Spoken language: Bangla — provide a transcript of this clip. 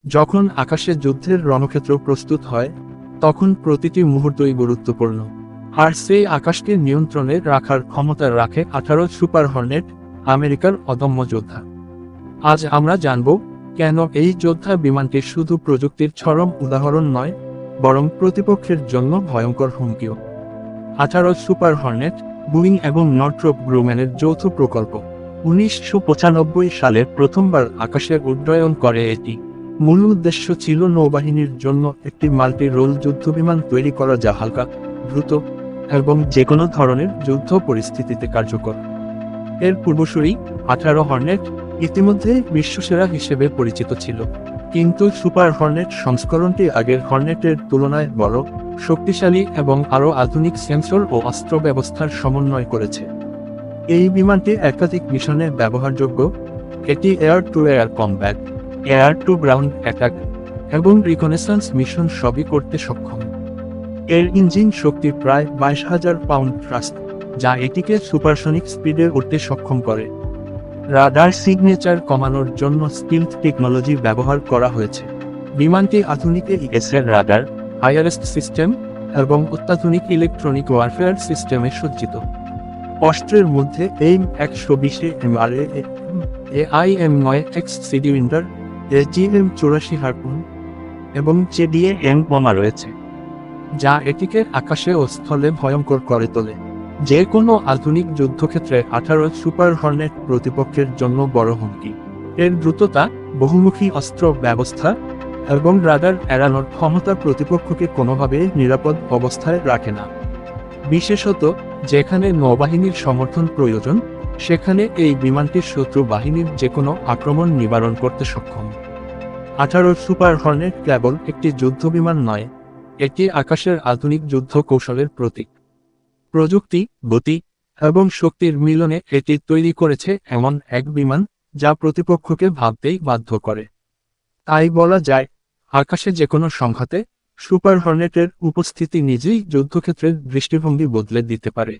যখন আকাশে যুদ্ধের রণক্ষেত্র প্রস্তুত হয় তখন প্রতিটি মুহূর্তই গুরুত্বপূর্ণ। আর সেই আকাশকে নিয়ন্ত্রণে রাখার ক্ষমতা রাখে 18 সুপার হর্নেট, আমেরিকার অদম্য যোদ্ধা। আজ আমরা জানব কেন এই যোদ্ধা বিমানটি শুধু প্রযুক্তির চরম উদাহরণ নয়, বরং প্রতিপক্ষের জন্য ভয়ঙ্কর হুমকিও। 18 সুপার হর্নেট বুইং এবং নর্থ্রপ গ্রুম্যানের যৌথ প্রকল্প 1995 সালে প্রথমবার আকাশে উড্ডয়ন করে এটি। মূল উদ্দেশ্য ছিল নৌবাহিনীর জন্য একটি মাল্টি রোল যুদ্ধবিমান তৈরি করা যা হালকা, দ্রুত এবং যে কোনো ধরনের যুদ্ধ পরিস্থিতিতে কার্যকর। এর পূর্বসূরি 18 হর্নেট ইতিমধ্যে বিশ্বসেরা হিসেবে পরিচিত ছিল, কিন্তু সুপার হর্নেট সংস্করণটি আগের হর্নেটের তুলনায় বড়, শক্তিশালী এবং আরও আধুনিক সেন্সর ও অস্ত্র ব্যবস্থার সমন্বয় করেছে। এই বিমানটি একাধিক মিশনে ব্যবহারযোগ্য। এটি air to air combat, air to ground attack এবং রিকনেসান্স মিশন সবই করতে সক্ষম। এর ইঞ্জিন শক্তি প্রায় 22,000 পাউন্ড থ্রাস্ট, যা এটিকে সুপারসনিক স্পিডে উঠতে সক্ষম করে। রাডার সিগনেচার কমানোর জন্য স্টিলথ টেকনোলজি ব্যবহার করা হয়েছে। বিমানটি আধুনিক এএসএল রাডার, আইআরএস সিস্টেম এবং অত্যাধুনিক ইলেকট্রনিক ওয়ারফেয়ার সিস্টেমে সজ্জিত। অস্ত্রের মধ্যে aim 120 MRA, AIM-9X cylinder, AGM-84 harpoon এবং JDA-M বোমা রয়েছে, যা এটিকে আকাশে ও স্থলে ভয়ঙ্কর করে তোলে। যে কোনো আধুনিক যুদ্ধক্ষেত্রে 18 সুপার হর্নেট প্রতিপক্ষের জন্য বড় হুমকি। এর দ্রুততা, বহুমুখী অস্ত্র ব্যবস্থা এবং রাডার এড়ানোর ক্ষমতা প্রতিপক্ষকে কোনোভাবে নিরাপদ অবস্থায় রাখে না। বিশেষত যেখানে নৌবাহিনীর সমর্থন প্রয়োজন, সেখানে এই বিমানটি শত্রু বাহিনীর যে কোনো আক্রমণ নিবারণ করতে সক্ষম। 18 সুপার হর্নেট কেবল একটি যুদ্ধবিমান নয়, এটি আকাশের আধুনিক যুদ্ধ কৌশলের প্রতীক। প্রযুক্তি, গতি এবং শক্তির মিলনে এটি তৈরি করেছে এমন এক বিমান যা প্রতিপক্ষকে ভাবতেই বাধ্য করে। তাই বলা যায়, আকাশে যে কোনো সংঘাতে সুপার হর্নেটের উপস্থিতি নিজেই যুদ্ধক্ষেত্রের দৃষ্টিভঙ্গি বদলে দিতে পারে।